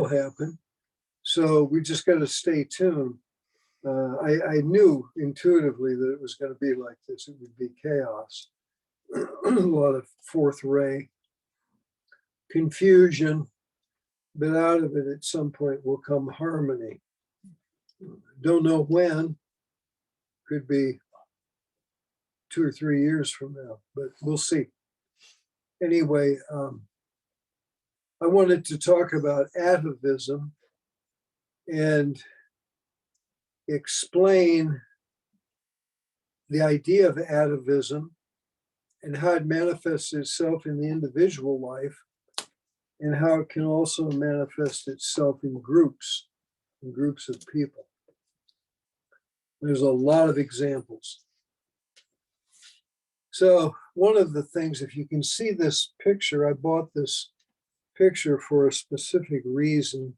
happen. So we just got to stay tuned. I knew intuitively that it was going to be like this. It would be chaos, a lot of fourth ray confusion, but out of it at some point will come harmony. Don't know when, could be 2 or 3 years from now, but we'll see. Anyway, I wanted to talk about atavism and explain the idea of atavism and how it manifests itself in the individual life and how it can also manifest itself in groups of people. There's a lot of examples. So one of the things, if you can see this picture, I bought this picture for a specific reason.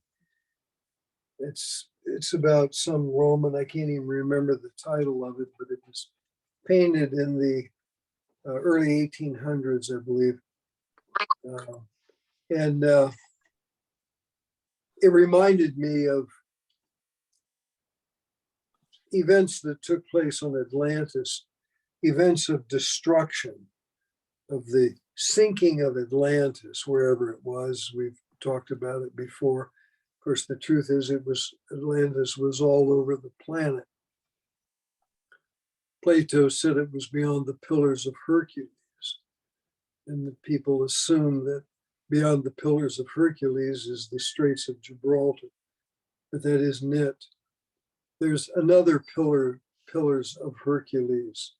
It's about some Roman, I can't even remember the title of it, but it was painted in the early 1800s, I believe. And it reminded me of events that took place on Atlantis, events of destruction, of the sinking of Atlantis, wherever it was. We've talked about it before. Of course, the truth is Atlantis was all over the planet. Plato said it was beyond the Pillars of Hercules. And the people assume that beyond the Pillars of Hercules is the Straits of Gibraltar, but that isn't it. There's another Pillars of Hercules.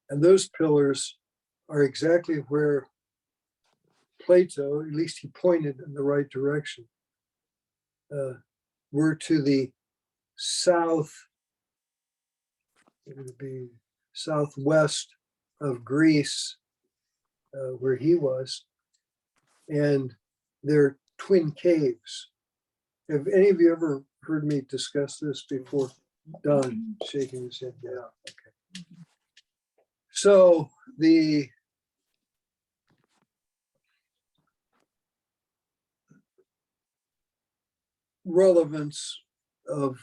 And those pillars are exactly where Plato, at least he pointed in the right direction, were to the south, it would be southwest of Greece, where he was, and they're twin caves. Have any of you ever heard me discuss this before? Don shaking his head. Yeah, okay. So the relevance of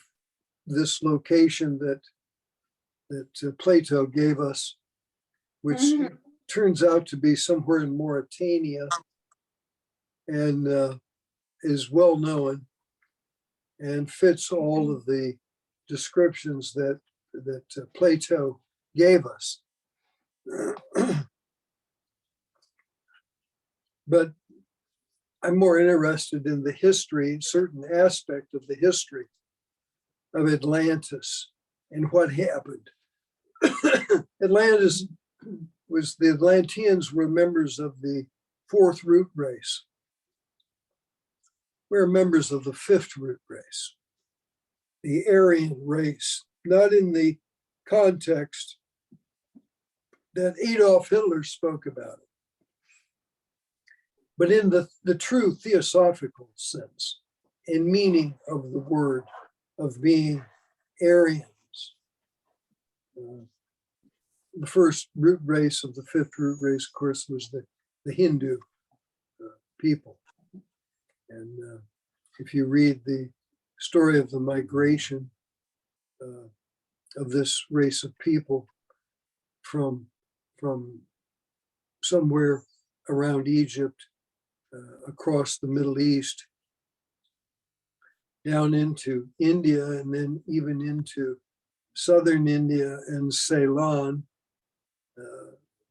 this location that Plato gave us, which turns out to be somewhere in Mauritania and is well known and fits all of the descriptions that Plato gave us. But I'm more interested in the history, certain aspect of the history of Atlantis and what happened. Atlantis was, the Atlanteans were members of the 4th root race. We're members of the 5th root race, the Aryan race, not in the context that Adolf Hitler spoke about it, but in the true theosophical sense and meaning of the word of being Aryans. The first root race of the 5th root race, of course, was the Hindu people. And if you read the story of the migration of this race of people from somewhere around Egypt, across the Middle East, down into India, and then even into southern India and Ceylon,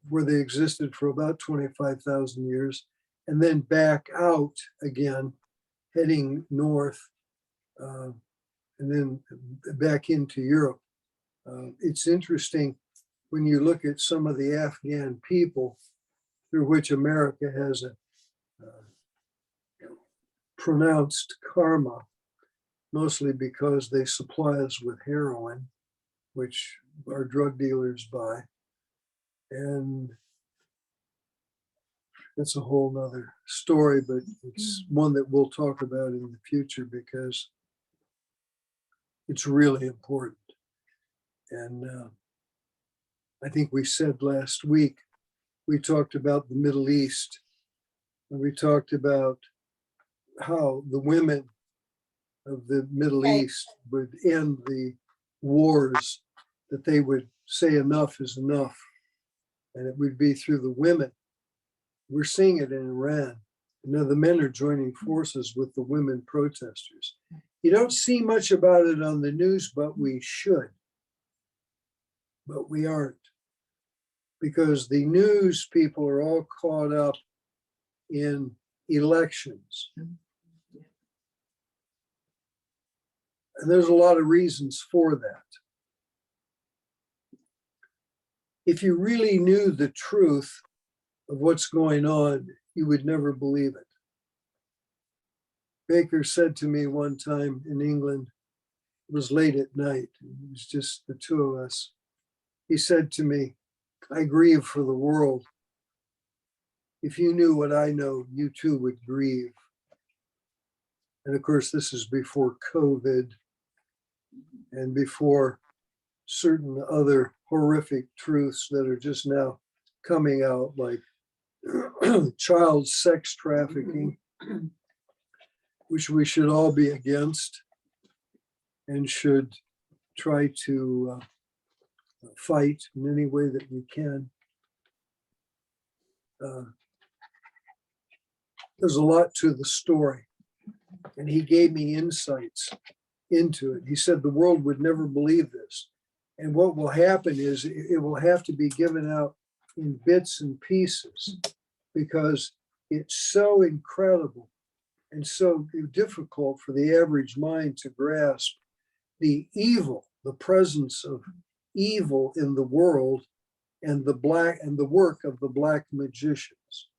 where they existed for about 25,000 years, and then back out again, heading north, and then back into Europe. It's interesting when you look at some of the Afghan people through which America has a pronounced karma, mostly because they supply us with heroin, which our drug dealers buy. And that's a whole nother story, but it's one that we'll talk about in the future because it's really important. And I think we said last week, we talked about the Middle East, and we talked about how the women of the Middle East would end the wars, that they would say enough is enough, and it would be through the women. We're seeing it in Iran. Now the men are joining forces with the women protesters. You don't see much about it on the news, but we should. But we aren't, because the news people are all caught up in elections. And there's a lot of reasons for that. If you really knew the truth of what's going on, you would never believe it. Baker said to me one time in England, it was late at night, it was just the two of us. He said to me, I grieve for the world. If you knew what I know, you too would grieve. And of course, this is before COVID and before certain other horrific truths that are just now coming out, like child sex trafficking, which we should all be against and should try to fight in any way that we can. There's a lot to the story, and he gave me insights into it. He said the world would never believe this. And what will happen is it will have to be given out in bits and pieces, because it's so incredible and so difficult for the average mind to grasp the evil, the presence of evil in the world, and the work of the black magicians.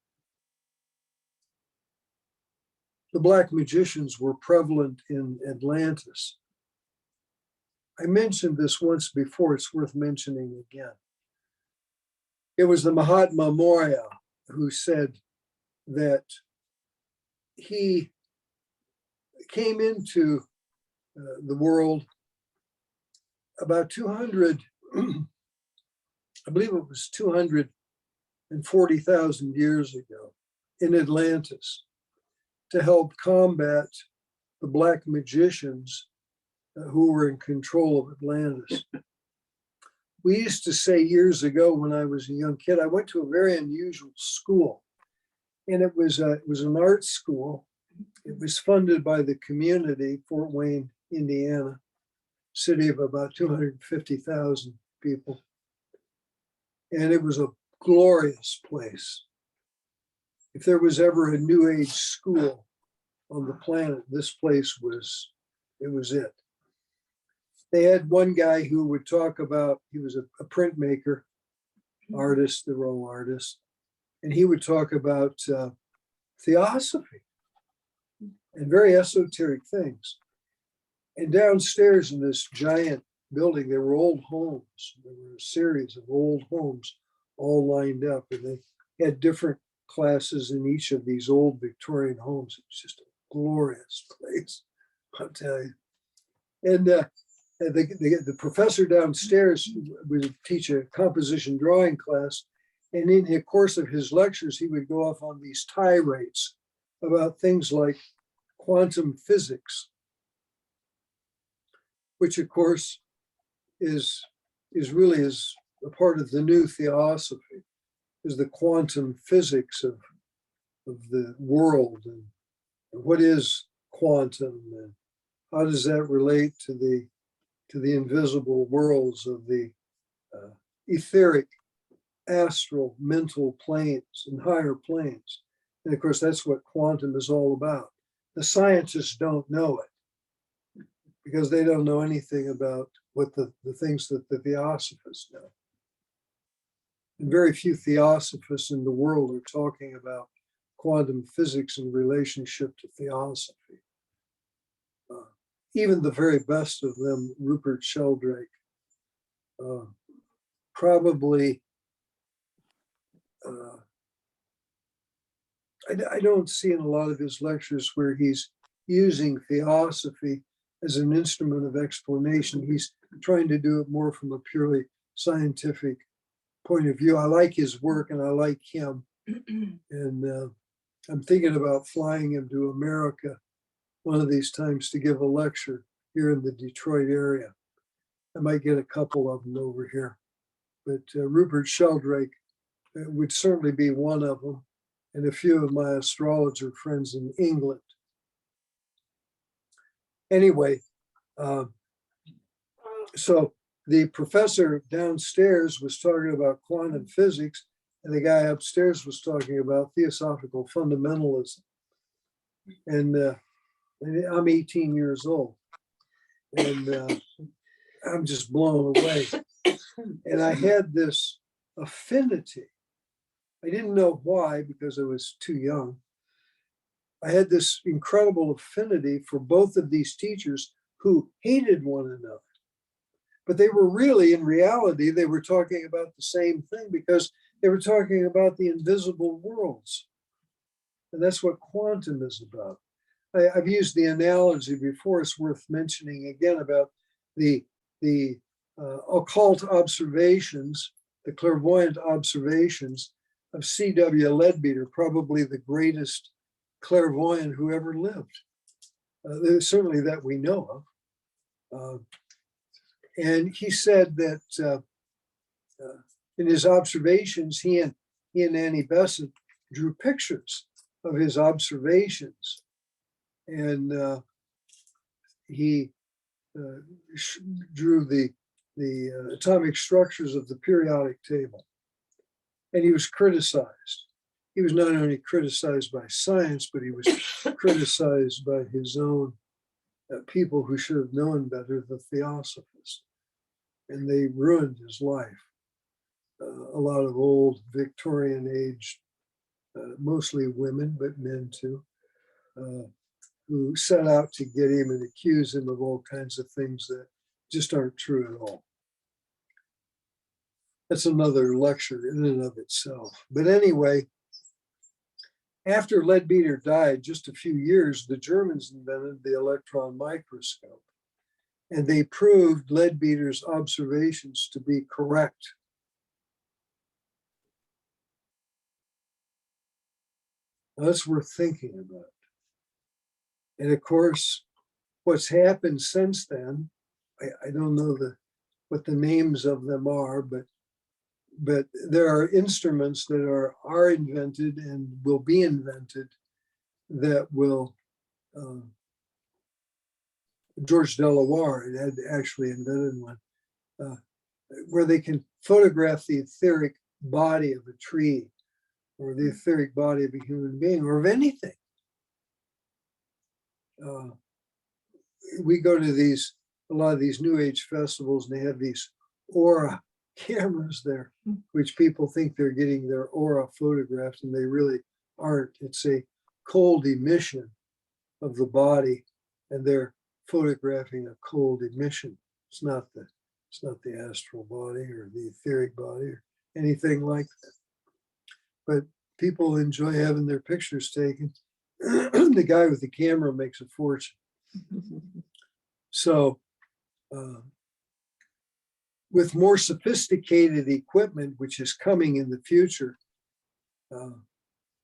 The black magicians were prevalent in Atlantis. I mentioned this once before, it's worth mentioning again. It was the Mahatma Moria who said that he came into the world about 200, I believe it was 240,000 years ago in Atlantis, to help combat the black magicians who were in control of Atlantis. We used to say years ago when I was a young kid, I went to a very unusual school, and it was an art school. It was funded by the community, Fort Wayne, Indiana, city of about 250,000 people. And it was a glorious place. If there was ever a New Age school on the planet, this place was it. They had one guy who would talk about, he was a printmaker, artist, they were all artists, and he would talk about theosophy and very esoteric things. And downstairs in this giant building, there were old homes. There were a series of old homes all lined up, and they had different classes in each of these old Victorian homes. It was just a glorious place, I'll tell you. And the professor downstairs would teach a composition drawing class, and in the course of his lectures, he would go off on these tirades about things like quantum physics, which of course is really a part of the new theosophy, is the quantum physics of the world, and what is quantum, and how does that relate to the invisible worlds of the etheric, astral, mental planes and higher planes. And of course, that's what quantum is all about. The scientists don't know it because they don't know anything about what the things that the theosophists know. And very few theosophists in the world are talking about quantum physics in relationship to theosophy. Even the very best of them, Rupert Sheldrake, probably, I don't see in a lot of his lectures where he's using theosophy as an instrument of explanation. He's trying to do it more from a purely scientific point of view. I like his work and I like him. And I'm thinking about flying him to America one of these times to give a lecture here in the Detroit area. I might get a couple of them over here. But Rupert Sheldrake would certainly be one of them, and a few of my astrologer friends in England. Anyway, so the professor downstairs was talking about quantum physics, and the guy upstairs was talking about theosophical fundamentalism. And I'm 18 years old, and I'm just blown away. And I had this affinity. I didn't know why, because I was too young. I had this incredible affinity for both of these teachers who hated one another. But they were really, in reality, they were talking about the same thing, because they were talking about the invisible worlds. And that's what quantum is about. I've used the analogy before, it's worth mentioning again, about the occult observations, the clairvoyant observations of C.W. Leadbeater, probably the greatest clairvoyant who ever lived, certainly that we know of. And he said that in his observations, he and Annie Besant drew pictures of his observations. And he drew the atomic structures of the periodic table. And he was criticized. He was not only criticized by science, but he was criticized by his own people who should have known better, the Theosophists. And they ruined his life. A lot of old Victorian age, mostly women, but men too, who set out to get him and accuse him of all kinds of things that just aren't true at all. That's another lecture in and of itself. But anyway, after Leadbeater died, just a few years, the Germans invented the electron microscope. And they proved Leadbeater's observations to be correct. Now, that's worth thinking about. And of course, what's happened since then, I don't know what the names of them are, but there are instruments that are invented and will be invented that will, George Delaware had actually invented one, where they can photograph the etheric body of a tree or the etheric body of a human being or of anything. We go to a lot of these New Age festivals, and they have these aura cameras there, which people think they're getting their aura photographed, and they really aren't. It's a cold emission of the body, and they're photographing a cold emission. It's not the astral body or the etheric body or anything like that. But people enjoy having their pictures taken. The guy with the camera makes a fortune. So with more sophisticated equipment, which is coming in the future,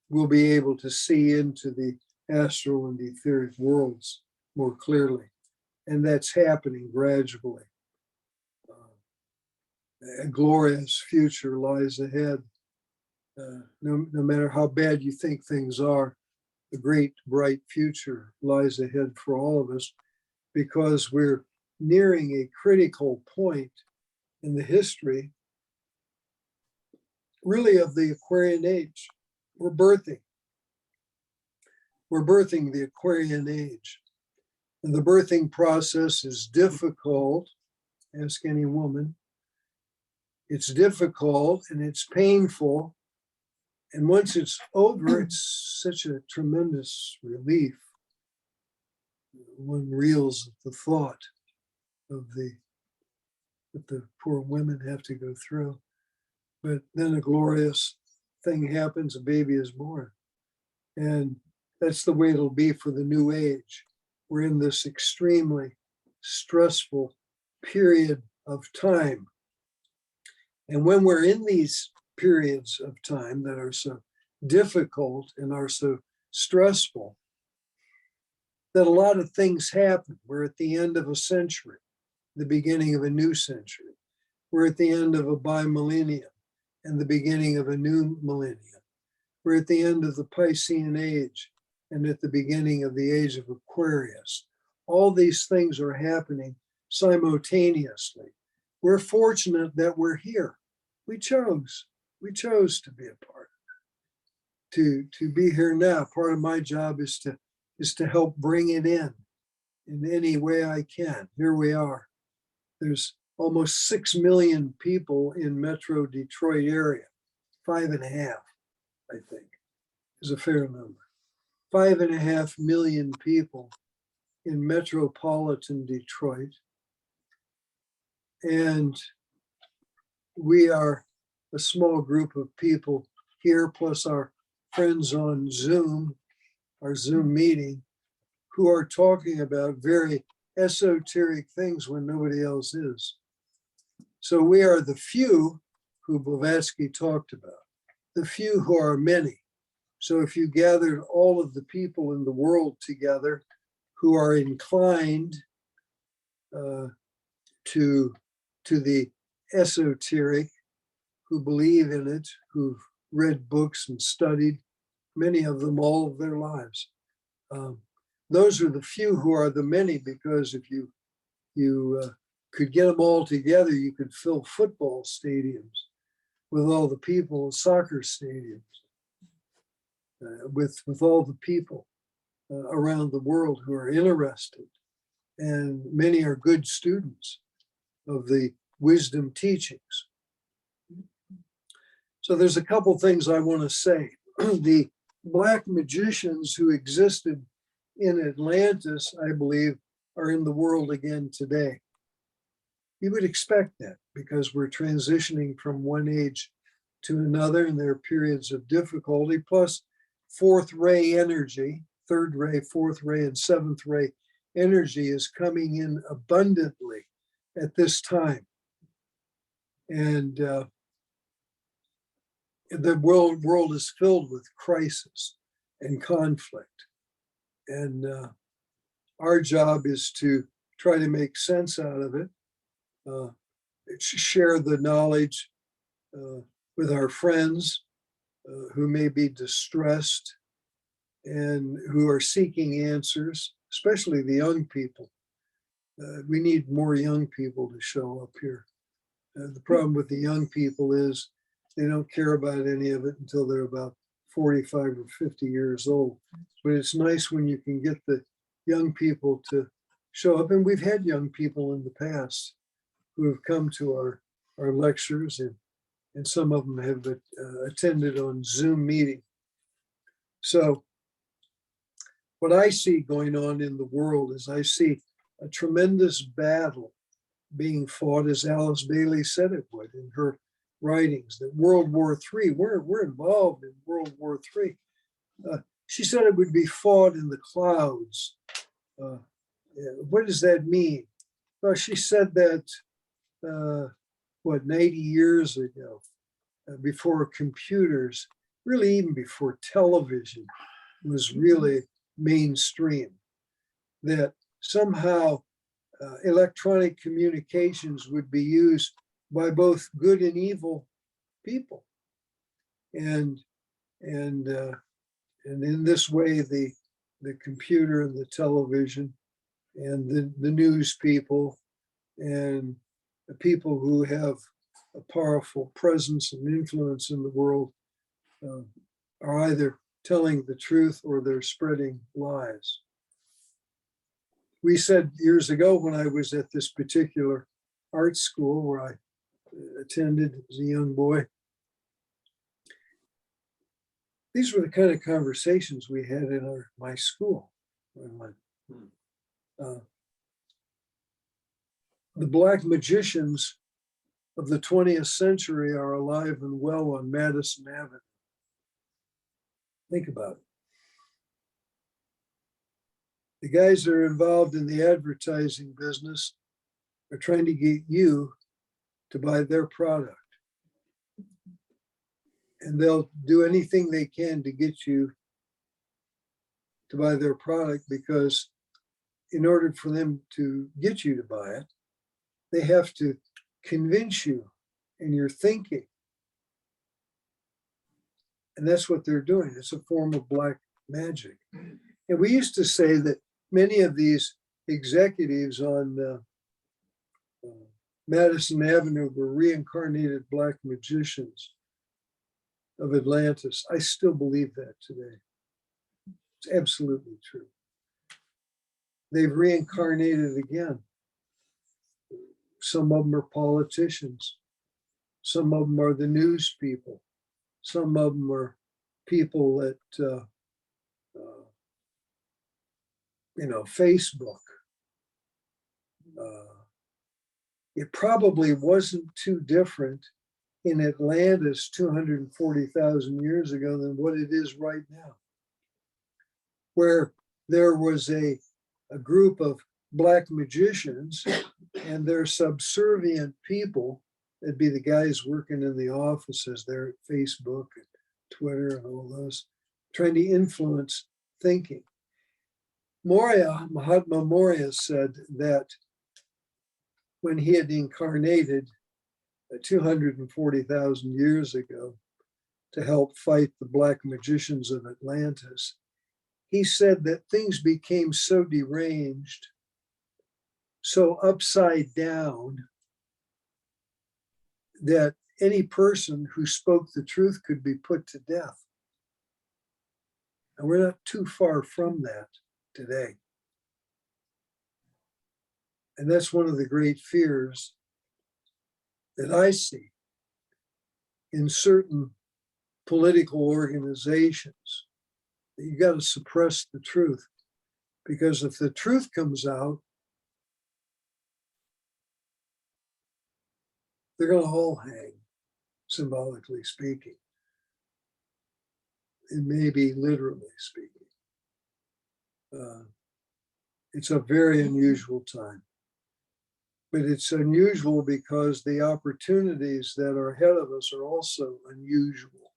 we'll be able to see into the astral and etheric worlds more clearly. And that's happening gradually. A glorious future lies ahead. No matter how bad you think things are, a great, bright future lies ahead for all of us, because we're nearing a critical point in the history, really, of the Aquarian age. We're birthing the Aquarian age. And the birthing process is difficult. Ask any woman. It's difficult and it's painful. And once it's over, it's such a tremendous relief. One reels at the thought of what the poor women have to go through. But then a glorious thing happens, a baby is born. And that's the way it'll be for the new age. We're in this extremely stressful period of time. And when we're in these periods of time that are so difficult and are so stressful that a lot of things happen. We're at the end of a century, the beginning of a new century. We're at the end of a bimillennium and the beginning of a new millennium. We're at the end of the Piscean age and at the beginning of the age of Aquarius. All these things are happening simultaneously. We're fortunate that we're here. We chose to be a part of it, to be here now. Part of my job is to help bring it in any way I can. Here we are. There's almost 6 million people in Metro Detroit area. 5.5, I think, is a fair number. 5.5 million people in metropolitan Detroit. And we are a small group of people here, plus our friends on Zoom, our Zoom meeting, who are talking about very esoteric things when nobody else is. So we are the few who Blavatsky talked about, the few who are many. So if you gathered all of the people in the world together who are inclined to the esoteric, who believe in it, who've read books and studied, many of them all of their lives. Those are the few who are the many, because if you could get them all together, you could fill football stadiums with all the people, soccer stadiums, with all the people around the world who are interested. And many are good students of the wisdom teachings. So there's a couple things I want to say. The black magicians who existed in Atlantis, I believe, are in the world again today. You would expect that because we're transitioning from one age to another, and there are periods of difficulty, plus fourth ray energy, third ray, fourth ray, and seventh ray energy is coming in abundantly at this time. And the world is filled with crisis and conflict. And our job is to try to make sense out of it, share the knowledge with our friends who may be distressed and who are seeking answers, especially the young people. We need more young people to show up here. The problem with the young people is they don't care about any of it until they're about 45 or 50 years old. But it's nice when you can get the young people to show up. And we've had young people in the past who have come to our lectures, and some of them have attended on Zoom meeting. So what I see going on in the world is I see a tremendous battle being fought, as Alice Bailey said it would in her writings, that World War III, we're involved in World War III. She said it would be fought in the clouds. What does that mean? Well, she said that, 90 years ago, before computers, really even before television was really mainstream, that somehow electronic communications would be used by both good and evil people. And in this way, the computer and the television and the news people and the people who have a powerful presence and influence in the world are either telling the truth or they're spreading lies. We said years ago when I was at this particular art school where I attended as a young boy, these were the kind of conversations we had in my school. The black magicians of the 20th century are alive and well on Madison Avenue. Think about it. The guys that are involved in the advertising business are trying to get you to buy their product. And they'll do anything they can to get you to buy their product, because in order for them to get you to buy it, they have to convince you in your thinking. And that's what they're doing. It's a form of black magic. And we used to say that many of these executives on Madison Avenue were reincarnated black magicians of Atlantis. I still believe that today. It's absolutely true. They've reincarnated again. Some of them are politicians. Some of them are the news people. Some of them are people at, Facebook. It probably wasn't too different in Atlantis 240,000 years ago than what it is right now, where there was a group of black magicians and their subservient people. It'd be the guys working in the offices there at Facebook and Twitter and all those, trying to influence thinking. Mahatma Moria said that when he had incarnated 240,000 years ago to help fight the black magicians of Atlantis, he said that things became so deranged, so upside down, that any person who spoke the truth could be put to death. And we're not too far from that today. And that's one of the great fears that I see in certain political organizations, that you got to suppress the truth. Because if the truth comes out, they're going to all hang, symbolically speaking. And maybe literally speaking. It's a very unusual time. But it's unusual because the opportunities that are ahead of us are also unusual.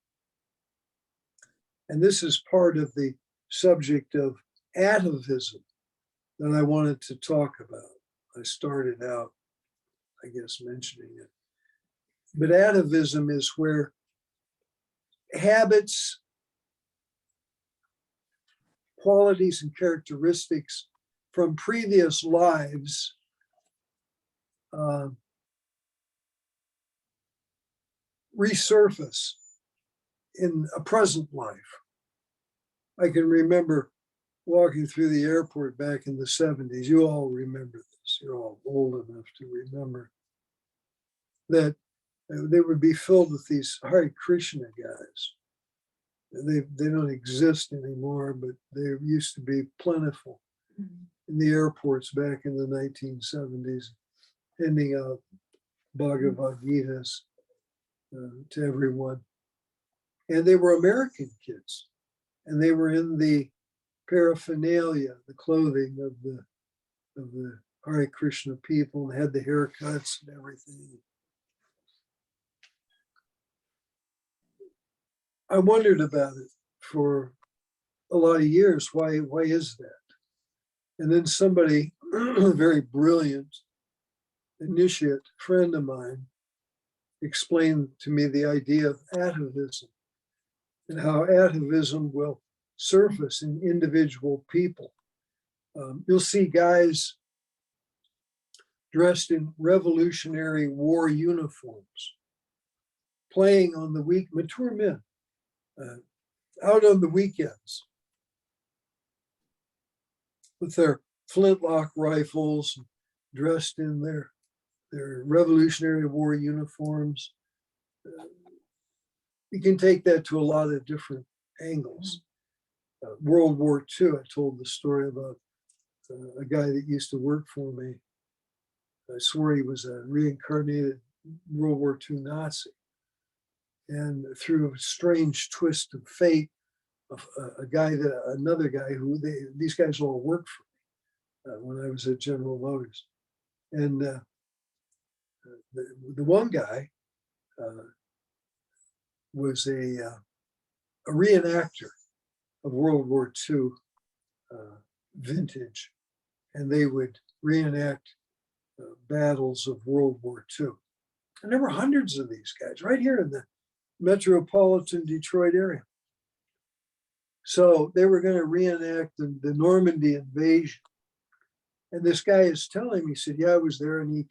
And this is part of the subject of atavism that I wanted to talk about. I started out, I guess, mentioning it. But atavism is where habits, qualities, and characteristics from previous lives resurface in a present life. I can remember walking through the airport back in the 70s. You all remember this. You're all old enough to remember that they would be filled with these Hare Krishna guys. They don't exist anymore, but they used to be plentiful in the airports back in the 1970s, handing out Bhagavad Gitas to everyone. And they were American kids, and they were in the paraphernalia, the clothing of the Hare Krishna people, and had the haircuts and everything. I wondered about it for a lot of years. Why is that? And then somebody, a very brilliant initiate friend of mine, explained to me the idea of atavism and how atavism will surface in individual people. You'll see guys dressed in Revolutionary War uniforms, playing on the mature men, out on the weekends with their flintlock rifles, dressed in their Revolutionary War uniforms. You can take that to a lot of different angles. World War II, I told the story about a guy that used to work for me. I swore he was a reincarnated World War II Nazi. And through a strange twist of fate, another guy who these guys all worked for me when I was at General Motors. And the one guy was a reenactor of World War II. vintage, and they would reenact battles of World War II. And there were hundreds of these guys right here in the metropolitan Detroit area. So they were going to reenact the Normandy invasion. And this guy is telling me, he said, yeah, I was there. And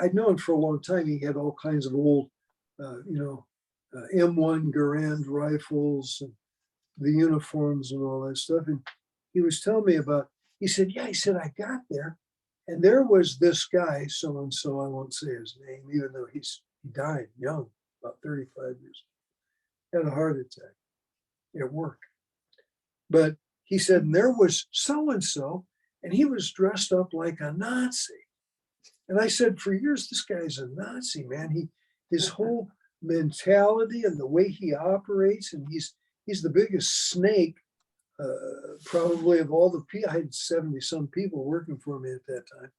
I'd known for a long time. He had all kinds of old, M1 Garand rifles and the uniforms and all that stuff. And he was telling me about, he said, yeah, he said, I got there. And there was this guy, so-and-so, I won't say his name, even though he died young, about 35 years, had a heart attack at work. But he said, and there was so-and-so, and he was dressed up like a Nazi. And I said, for years, this guy's a Nazi, man. His whole mentality and the way he operates, and he's the biggest snake, probably of all the people. I had 70 some people working for me at that time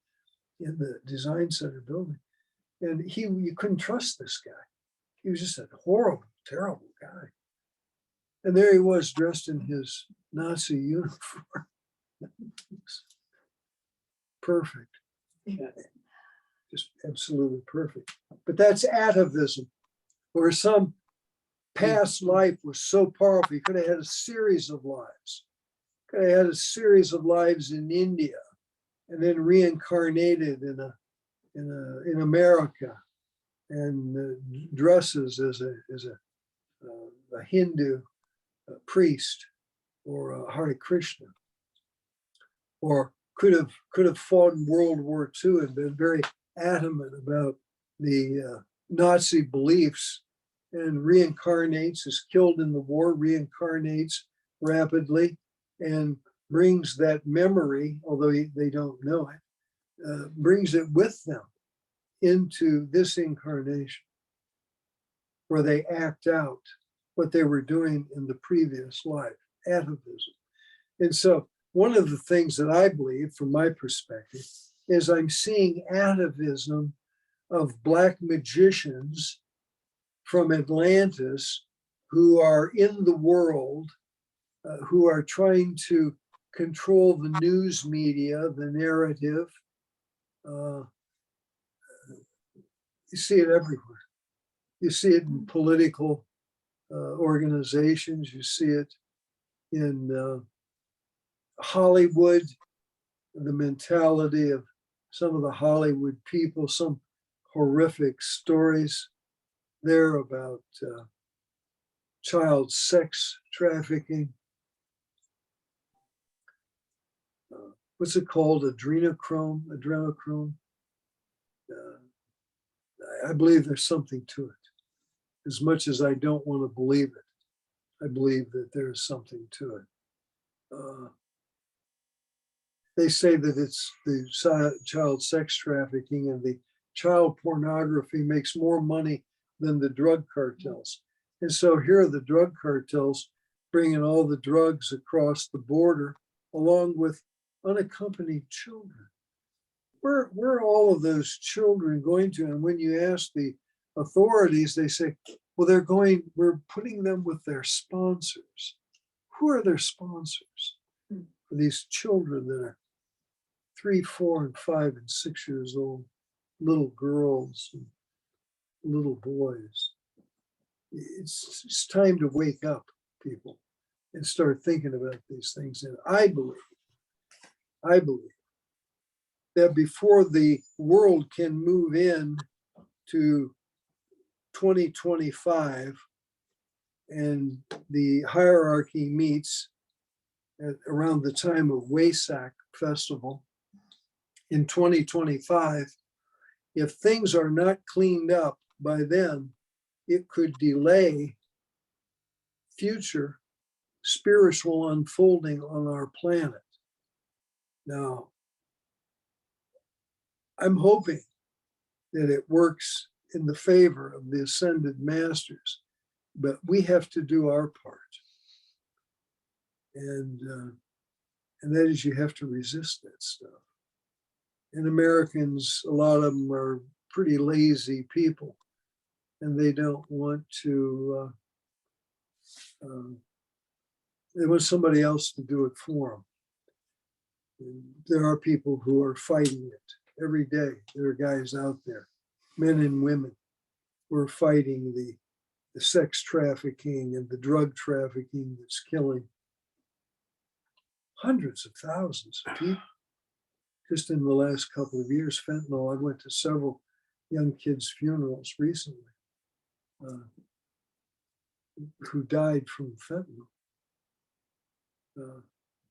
in the design center building. And you couldn't trust this guy. He was just a horrible, terrible guy. And there he was dressed in his Nazi uniform. Perfect. Just absolutely perfect. But that's atavism, where some past life was so powerful. You could have had a series of lives. Could have had a series of lives in India, and then reincarnated in America, and dresses as a Hindu priest or a Hare Krishna, or could have fought in World War II and been very adamant about the Nazi beliefs, and reincarnates, is killed in the war, reincarnates rapidly, and brings that memory, although they don't know it, brings it with them into this incarnation, where they act out what they were doing in the previous life, atavism. And so one of the things that I believe, from my perspective, is I'm seeing atavism of Black magicians from Atlantis who are in the world, who are trying to control the news media, the narrative. You see it everywhere. You see it in political organizations. You see it in Hollywood, the mentality of some of the Hollywood people, some horrific stories there about child sex trafficking. What's it called? Adrenochrome. I believe there's something to it. As much as I don't want to believe it, I believe that there's something to it. They say that it's the child sex trafficking and the child pornography makes more money than the drug cartels. And so here are the drug cartels bringing all the drugs across the border, along with unaccompanied children. Where are all of those children going to? And when you ask the authorities, they say, well, we're putting them with their sponsors. Who are their sponsors for these children that are 3, 4, and 5, and 6 years old, little girls and little boys? It's time to wake up, people, and start thinking about these things. And I believe that before the world can move in to 2025 and the hierarchy meets around the time of Wesak Festival in 2025, if things are not cleaned up by then, it could delay future spiritual unfolding on our planet. Now, I'm hoping that it works in the favor of the ascended masters, but we have to do our part. And that is, you have to resist that stuff. And Americans, a lot of them are pretty lazy people, and they don't want to, they want somebody else to do it for them. There are people who are fighting it every day. There are guys out there, men and women, who are fighting the sex trafficking and the drug trafficking that's killing hundreds of thousands of people. Just in the last couple of years, fentanyl, I went to several young kids' funerals recently who died from fentanyl.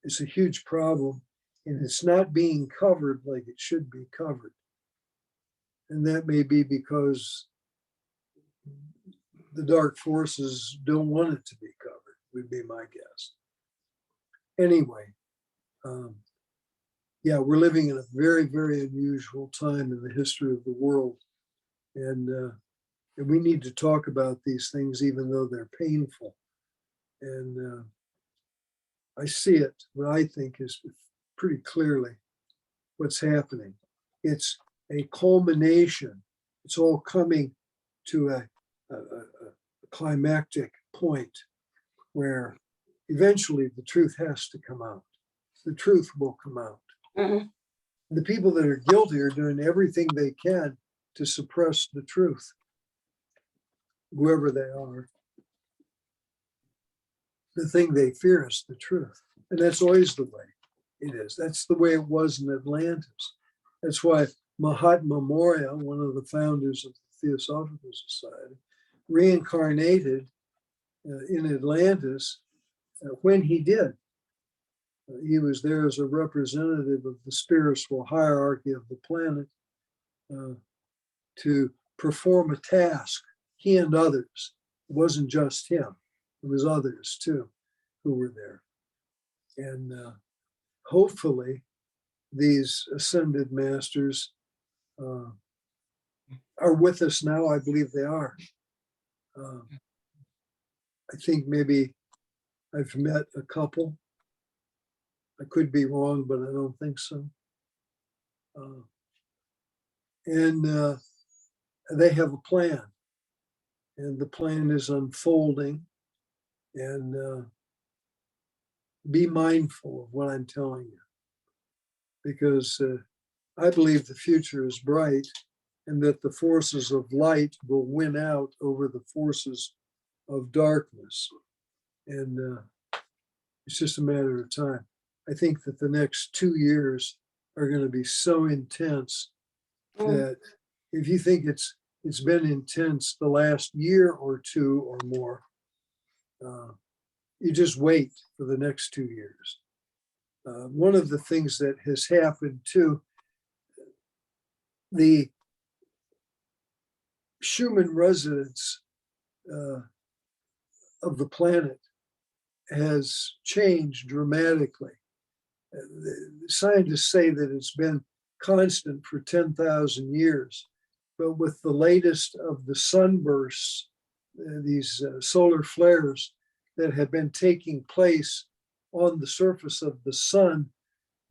It's a huge problem, and it's not being covered like it should be covered. And that may be because the dark forces don't want it to be covered, would be my guess. Anyway, yeah, we're living in a very, very unusual time in the history of the world. And we need to talk about these things, even though they're painful. And I see it, what I think is pretty clearly what's happening. It's a culmination. It's all coming to a climactic point where eventually the truth has to come out. The truth will come out. Mm-hmm. The people that are guilty are doing everything they can to suppress the truth, whoever they are. The thing they fear is the truth. And that's always the way it is. That's the way it was in Atlantis. That's why Mahatma Moria, one of the founders of the Theosophical Society, reincarnated in Atlantis when he did. He was there as a representative of the spiritual hierarchy of the planet to perform a task, he and others. It wasn't just him, it was others too who were there. And hopefully these ascended masters are with us now. I believe they are. I think maybe I've met a couple. I could be wrong, but I don't think so. And they have a plan, and the plan is unfolding. And be mindful of what I'm telling you, because I believe the future is bright, and that the forces of light will win out over the forces of darkness. And it's just a matter of time. I think that the next 2 years are going to be so intense that if you think it's been intense the last year or two or more, you just wait for the next 2 years. One of the things that has happened too, the Schumann resonance of the planet has changed dramatically. The scientists say that it's been constant for 10,000 years, but with the latest of the sunbursts, these solar flares that have been taking place on the surface of the sun,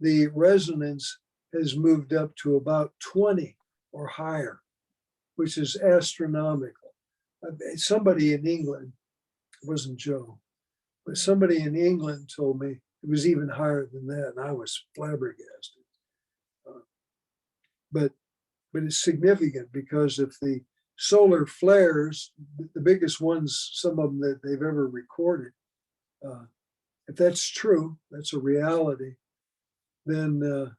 the resonance has moved up to about 20 or higher, which is astronomical. Somebody in England, it wasn't Joe, but somebody in England told me it was even higher than that, and I was flabbergasted. But it's significant, because if the solar flares, the biggest ones, some of them that they've ever recorded, if that's true, that's a reality, then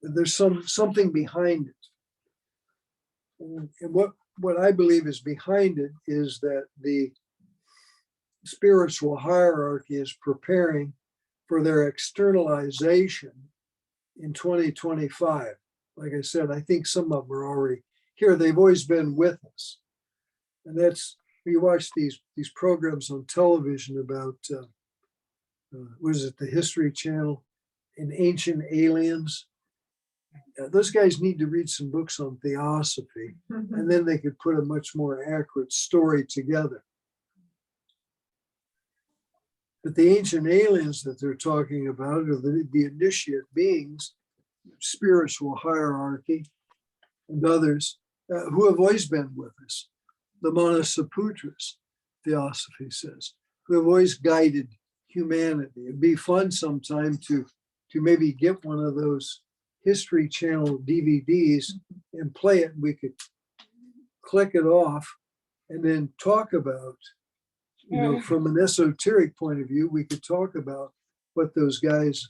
there's something behind it. And what I believe is behind it is that the spiritual hierarchy is preparing for their externalization in 2025. Like I said, I think some of them are already here. They've always been with us. And that's, you watch these programs on television about, what is it, the History Channel, and Ancient Aliens. Those guys need to read some books on theosophy, and then they could put a much more accurate story together. But the ancient aliens that they're talking about are the initiate beings, spiritual hierarchy, and others who have always been with us. The Manasaputras, theosophy says, who have always guided humanity. It'd be fun sometime to to maybe get one of those History Channel DVDs and play it. We could click it off and then talk about, from an esoteric point of view, we could talk about what those guys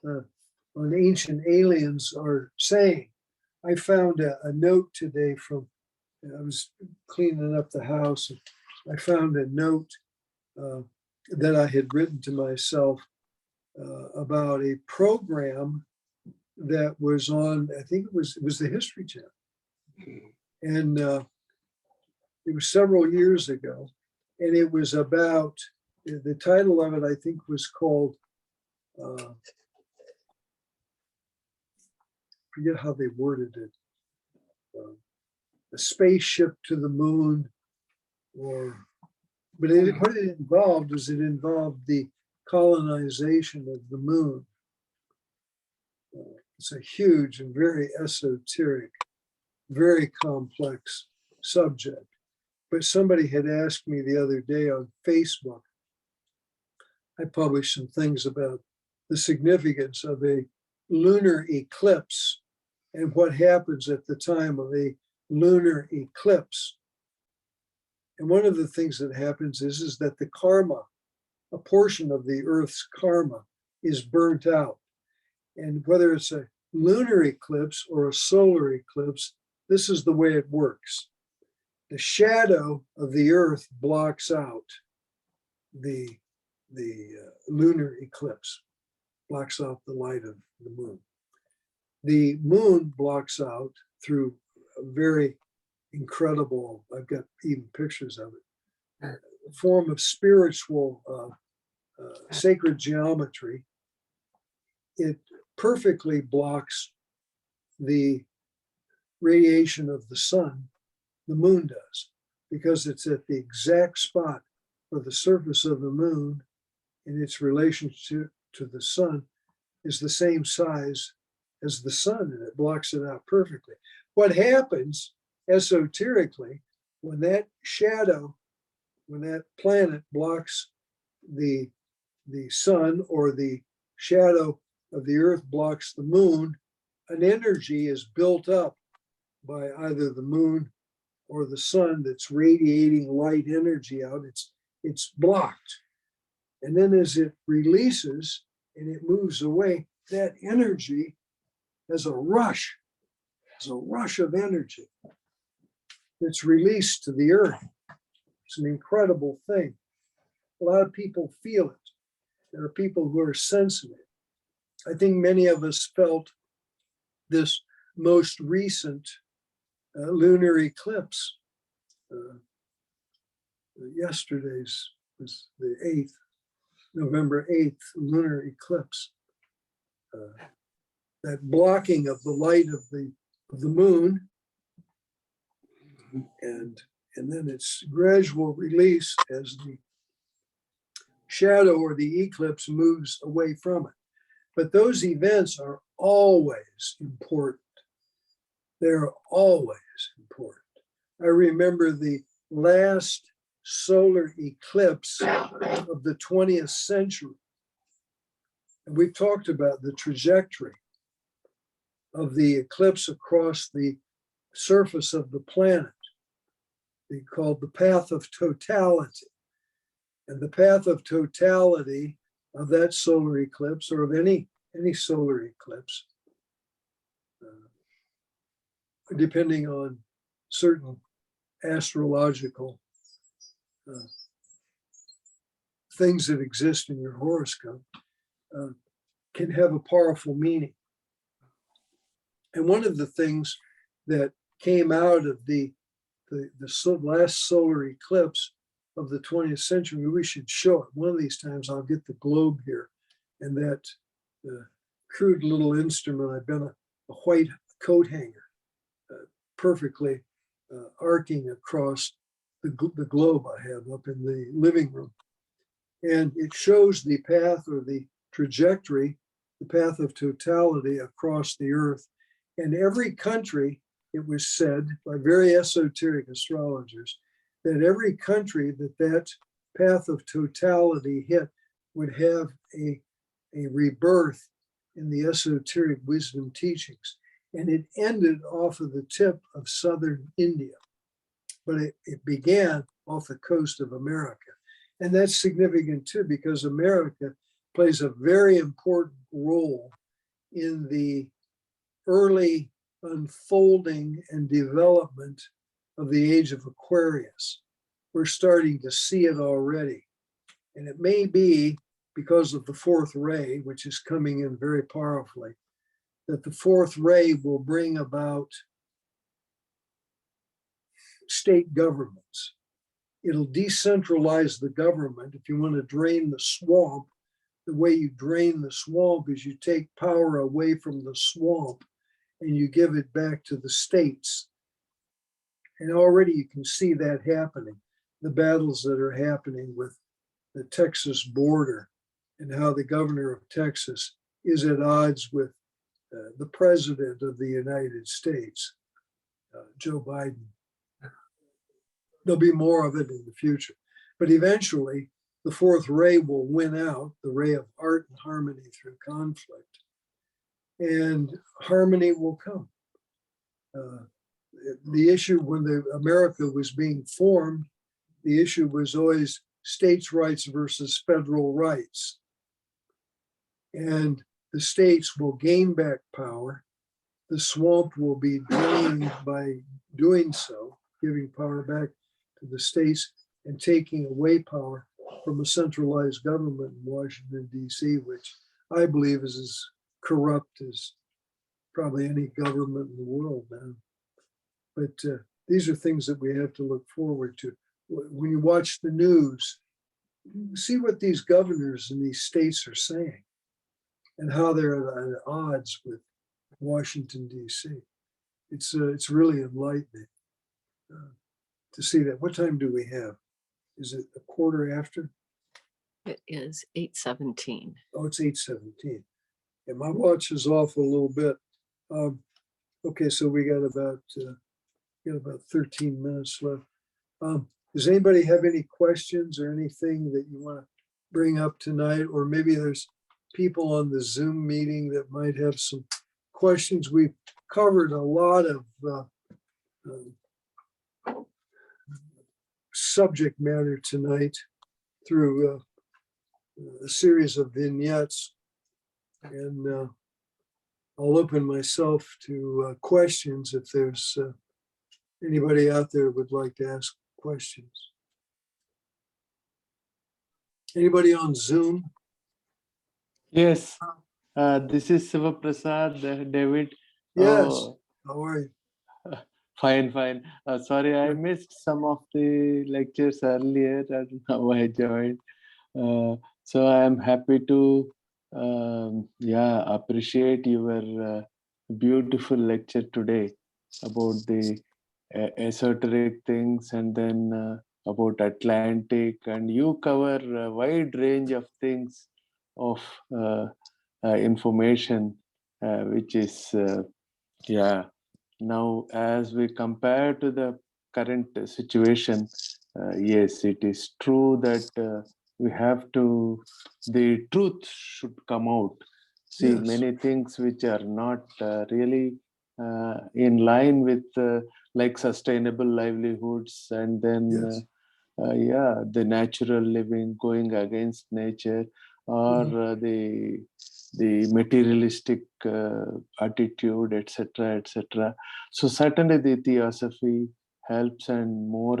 on Ancient Aliens are saying. I found a note today I was cleaning up the house, and I found a note that I had written to myself about a program that was on, I think it was the History Channel. And it was several years ago. And it was about, the title of it, I think, was called, forget how they worded it, a spaceship to the moon, but what it involved is it involved the colonization of the moon. It's a huge and very esoteric, very complex subject. But somebody had asked me the other day on Facebook, I published some things about the significance of a lunar eclipse and what happens at the time of a lunar eclipse. And one of the things that happens is that the karma, a portion of the Earth's karma, is burnt out. And whether it's a lunar eclipse or a solar eclipse, this is the way it works. The shadow of the Earth blocks out the lunar eclipse, blocks out the light of the moon. The moon blocks out through a very incredible, I've got even pictures of it, form of spiritual sacred geometry. It perfectly blocks the radiation of the sun. The moon does, because it's at the exact spot where the surface of the moon in its relationship to the sun is the same size as the sun, and it blocks it out perfectly. What happens esoterically when that shadow, when that planet blocks the sun, or the shadow of the Earth blocks the moon, an energy is built up by either the moon or the sun that's radiating light energy out. It's blocked. And then as it releases and it moves away, that energy has a rush of energy that's released to the Earth. It's an incredible thing. A lot of people feel it. There are people who are sensitive. I think many of us felt this most recent lunar eclipse. Yesterday's was the 8th, November 8th lunar eclipse. That blocking of the light of the moon, and then its gradual release as the shadow or the eclipse moves away from it. But those events are always important. They're always important. I remember the last solar eclipse of the 20th century. And we've talked about the trajectory of the eclipse across the surface of the planet. They called the path of totality. And the path of totality of that solar eclipse, or of any solar eclipse, depending on certain astrological things that exist in your horoscope, can have a powerful meaning. And one of the things that came out of the last solar eclipse of the 20th century, we should show it. One of these times I'll get the globe here, and that crude little instrument. I've got a white coat hanger perfectly arcing across the globe I have up in the living room. And it shows the path, or the trajectory, the path of totality across the Earth. And every country, it was said by very esoteric astrologers, that every country that path of totality hit would have a rebirth in the esoteric wisdom teachings. And it ended off of the tip of southern India, but it began off the coast of America. And that's significant too, because America plays a very important role in the early unfolding and development of the age of Aquarius. We're starting to see it already. And it may be because of the fourth ray, which is coming in very powerfully, that the fourth ray will bring about state governments. It'll decentralize the government. If you want to drain the swamp, the way you drain the swamp is you take power away from the swamp and you give it back to the states. And already you can see that happening. The battles that are happening with the Texas border and how the governor of Texas is at odds with the president of the United States, Joe Biden. There'll be more of it in the future. But eventually, the fourth ray will win out, the ray of art and harmony through conflict. And harmony will come. The issue when America was being formed, the issue was always states' rights versus federal rights. And the states will gain back power. The swamp will be drained by doing so, giving power back to the states and taking away power from a centralized government in Washington, D.C., which I believe is as corrupt as probably any government in the world now. But these are things that we have to look forward to. When you watch the news, see what these governors in these states are saying and how they're at odds with Washington, D.C. It's really enlightening to see that. What time do we have? Is it a quarter after? It is 8:17. Oh, it's 8:17. And my watch is off a little bit. Okay, so we got about 13 minutes left. Does anybody have any questions or anything that you want to bring up tonight? Or maybe there's people on the Zoom meeting that might have some questions. We've covered a lot of subject matter tonight through a series of vignettes. And I'll open myself to questions if there's anybody out there who would like to ask questions. Anybody on Zoom? Yes, this is Siva Prasad, David. Yes. Oh, How are you? fine. Sorry, I missed some of the lectures earlier and now I joined. So I am happy to appreciate your beautiful lecture today about the esoteric things and then about Atlantic, and you cover a wide range of things of information, which is now as we compare to the current situation, yes, it is true that we have to, the truth should come out. See, Yes. many things which are not really in line with like sustainable livelihoods, and then Yes. the natural living, going against nature, or the materialistic attitude, etc., etc. So certainly the theosophy helps, and more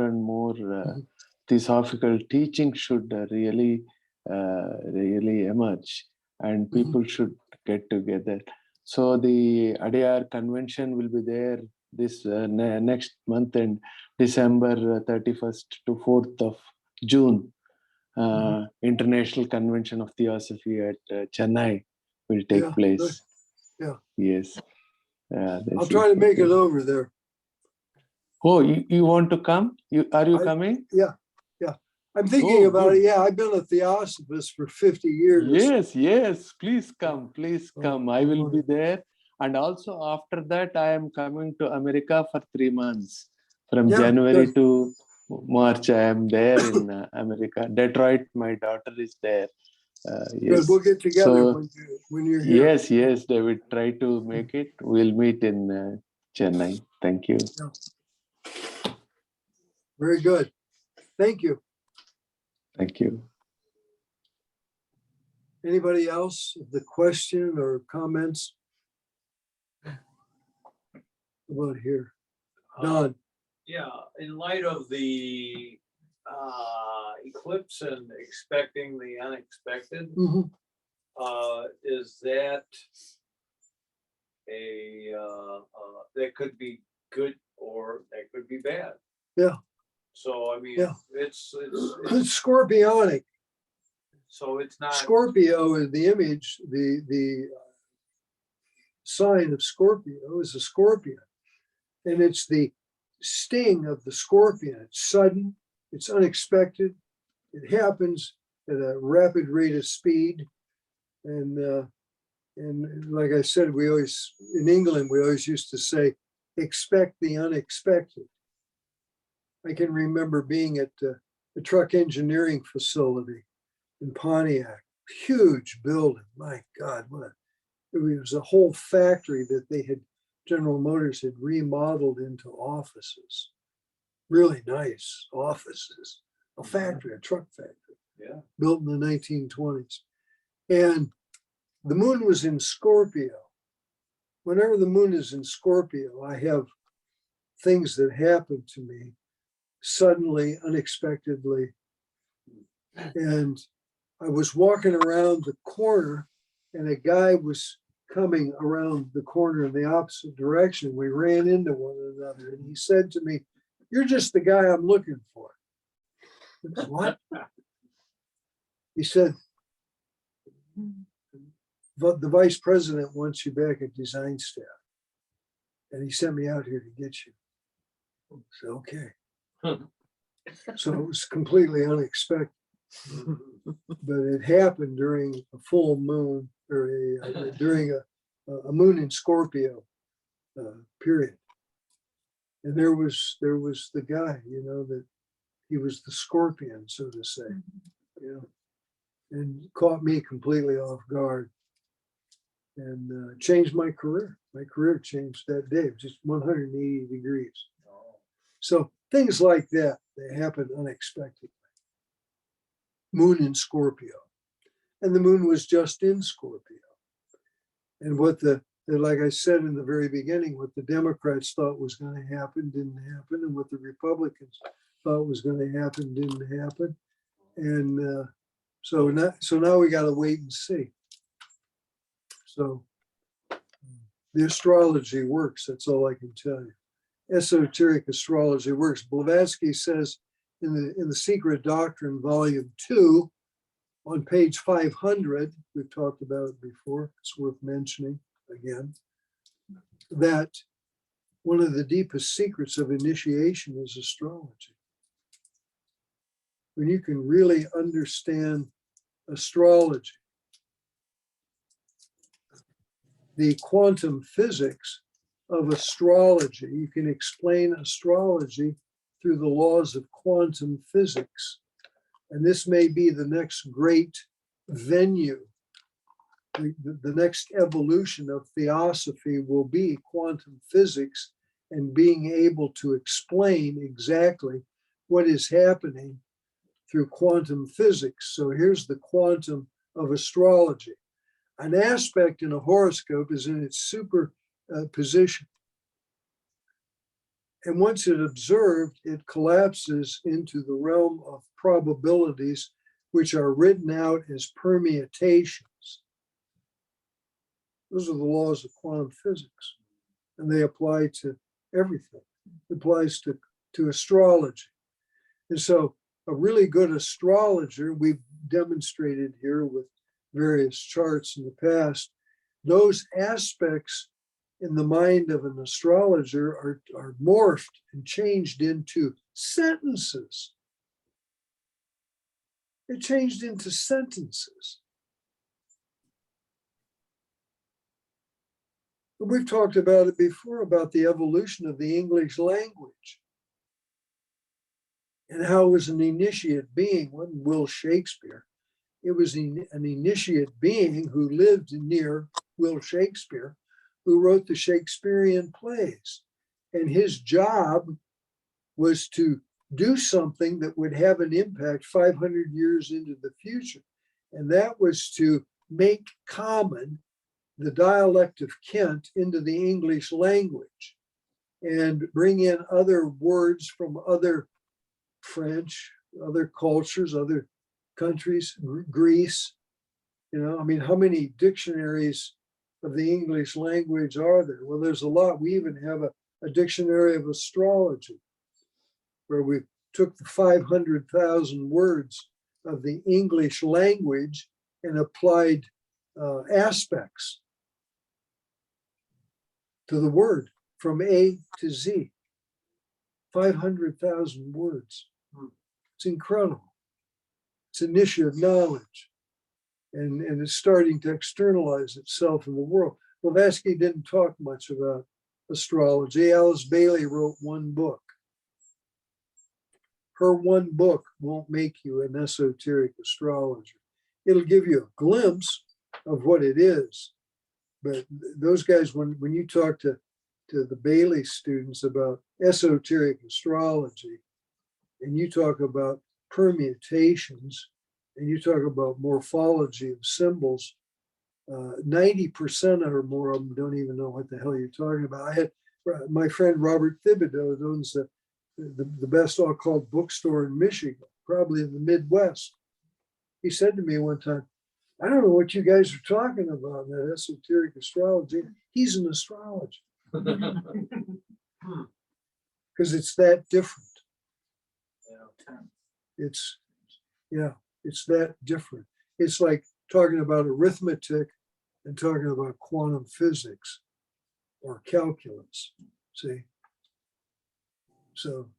theosophical teaching should really emerge, and people should get together. So the Adyar convention will be there this next month, and December 31st to 4th of June. International Convention of Theosophy at Chennai will take place. Yeah. Yes. I'll try to make it over there. Oh, you want to come? Are you coming? Yeah. I'm thinking about good. it. Yeah, I've been a theosophist for 50 years. Yes. Please come. I will be there. And also after that, I am coming to America for 3 months. From January to March, I am there in America. Detroit, my daughter is there. Good, Yes. we'll get together So, when you're here. yes, yes, David, try to make it. We'll meet in Chennai. Thank you. Very good. Thank you. Thank you. Anybody else, the question or comments? How about here? Don. Yeah, in light of the eclipse and expecting the unexpected, Mhm. is that that could be good or that could be bad? Yeah. So I mean, Yeah. it's It's scorpionic. so it's not. Scorpio is the image, the sign of Scorpio is a scorpion. And it's the sting of the scorpion. It's sudden, it's unexpected, it happens at a rapid rate of speed. And like I said, we always, in England, we always used to say, expect the unexpected. I can remember being at the truck engineering facility in Pontiac, huge building. My God, it was a whole factory that they had, General Motors had remodeled into offices. Really nice offices, a factory, a truck factory. Yeah. Built in the 1920s. And the moon was in Scorpio. Whenever the moon is in Scorpio, I have things that happen to me suddenly, unexpectedly. And I was walking around the corner and a guy was coming around the corner in the opposite direction. We ran into one another and he said to me, "You're just the guy I'm looking for." I said, "What?" He said, "The vice president wants you back at design staff. And he sent me out here to get you." I said, "Okay." So it was completely unexpected. But it happened during a full moon or during a moon in Scorpio period. And there was the guy, that he was the scorpion, so to say, and caught me completely off guard and changed my career. My career changed that day, just 180 degrees. So things like that, they happen unexpectedly. Moon in Scorpio. And the moon was just in Scorpio. And like I said in the very beginning, what the Democrats thought was going to happen didn't happen. And what the Republicans thought was going to happen didn't happen. And so now we got to wait and see. So the astrology works. That's all I can tell you. Esoteric astrology works. Blavatsky says in the Secret Doctrine, Volume 2, on page 500, we've talked about it before, it's worth mentioning again, that one of the deepest secrets of initiation is astrology. When you can really understand astrology, the quantum physics of astrology, you can explain astrology through the laws of quantum physics. And this may be the next great venue. The next evolution of theosophy will be quantum physics and being able to explain exactly what is happening through quantum physics. So here's the quantum of astrology. An aspect in a horoscope is in its superposition. And once it's observed, it collapses into the realm of probabilities, which are written out as permutations. Those are the laws of quantum physics, and they apply to everything. It applies to astrology. And so a really good astrologer, we've demonstrated here with various charts in the past, those aspects in the mind of an astrologer are morphed and changed into sentences. They're changed into sentences. We've talked about it before, about the evolution of the English language and how as an initiate being, wasn't Will Shakespeare, It was an initiate being who lived near Will Shakespeare, who wrote the Shakespearean plays. And his job was to do something that would have an impact 500 years into the future. And that was to make common the dialect of Kent into the English language and bring in other words from other French, other cultures, other countries, Greece. I mean, how many dictionaries of the English language are there? Well, there's a lot. We even have a dictionary of astrology where we took the 500,000 words of the English language and applied aspects to the word from A to Z. 500,000 words. It's incredible. It's an issue of knowledge. And it's starting to externalize itself in the world. Blavatsky didn't talk much about astrology. Alice Bailey wrote one book. Her one book won't make you an esoteric astrologer. It'll give you a glimpse of what it is. But those guys, when you talk to the Bailey students about esoteric astrology, and you talk about permutations, and you talk about morphology of symbols, 90% or more of them don't even know what the hell you're talking about. I had my friend Robert Thibodeau, who owns the best all-called bookstore in Michigan, probably in the Midwest. He said to me one time, I don't know what you guys are talking about in that esoteric astrology. He's an astrologer. Because it's that different. It's that different. It's like talking about arithmetic and talking about quantum physics or calculus. See? So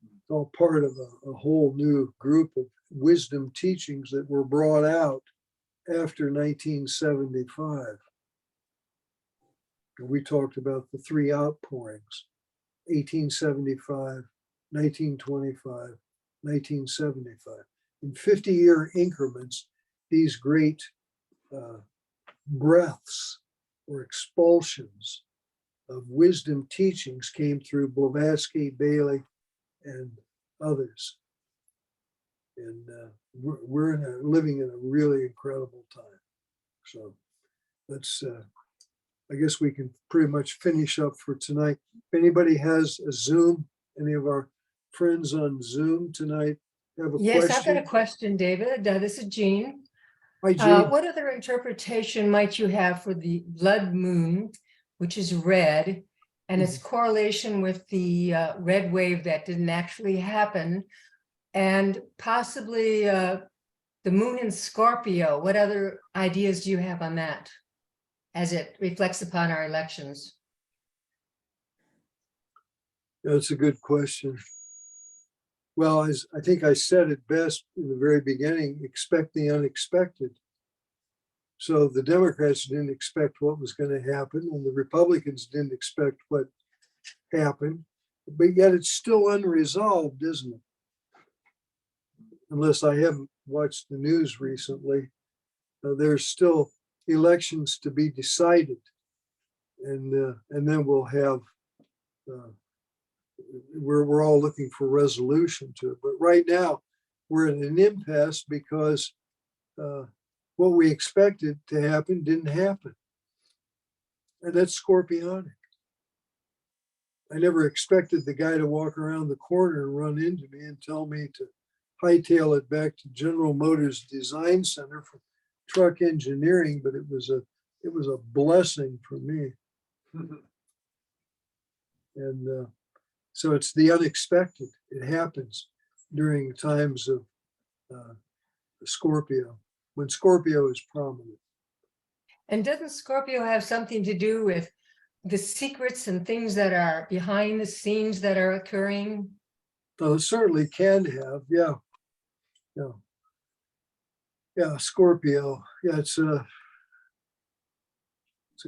it's all part of a whole new group of wisdom teachings that were brought out after 1975. And we talked about the three outpourings, 1875, 1925, 1975. In 50-year increments, these great breaths or expulsions of wisdom teachings came through Blavatsky, Bailey, and others. And we're living in a really incredible time. So let's, I guess we can pretty much finish up for tonight. If anybody has a Zoom, any of our friends on Zoom tonight have a Yes, question? I've got a question, David. This is Jean. Hi, Jean. What other interpretation might you have for the blood moon, which is red, and its correlation with the red wave that didn't actually happen, and possibly the moon in Scorpio? What other ideas do you have on that as it reflects upon our elections? That's a good question. Well, as I think I said it best in the very beginning, expect the unexpected. So the Democrats didn't expect what was going to happen, and the Republicans didn't expect what happened, but yet it's still unresolved, isn't it? Unless I haven't watched the news recently, there's still elections to be decided, and then we'll have. We're all looking for resolution to it, but right now we're in an impasse because what we expected to happen didn't happen, and that's scorpionic. I never expected the guy to walk around the corner and run into me and tell me to hightail it back to General Motors Design Center for truck engineering, but it was a blessing for me. And so it's the unexpected. It happens during times of Scorpio, when Scorpio is prominent. And doesn't Scorpio have something to do with the secrets and things that are behind the scenes that are occurring? Well, it certainly can have, yeah. Scorpio. Yeah, it's a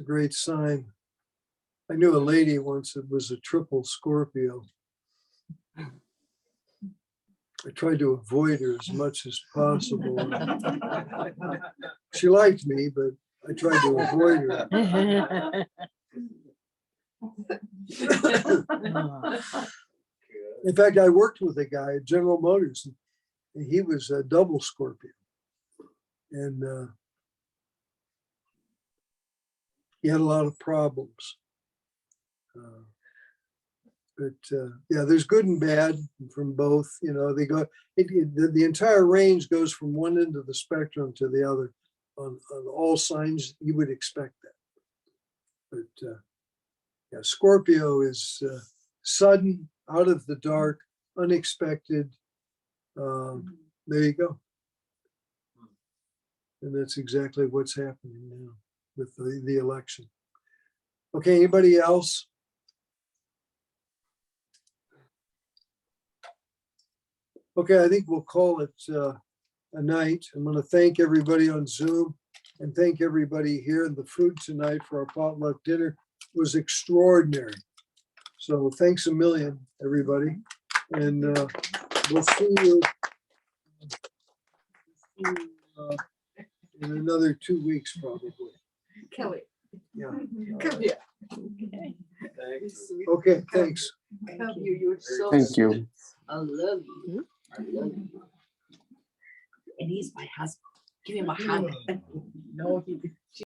great sign. I knew a lady once that was a triple Scorpio. I tried to avoid her as much as possible. She liked me, but I tried to avoid her. In fact, I worked with a guy at General Motors, and he was a double Scorpio. And he had a lot of problems. Yeah, there's good and bad from both. You know, they go. The entire range goes from one end of the spectrum to the other on all signs. You would expect that, but yeah, Scorpio is sudden, out of the dark, unexpected. There you go. And that's exactly what's happening now with the election. Okay, anybody else? Okay, I think we'll call it a night. I'm going to thank everybody on Zoom and thank everybody here. And the food tonight for our potluck dinner was extraordinary. So thanks a million, everybody. And we'll see you in another 2 weeks, probably. Kelly. Yeah. Come here. Thanks. Okay, thanks. Love you. You're so Thank sweet. you. I love you. I love you. And he's my husband. Give him a hug. No, he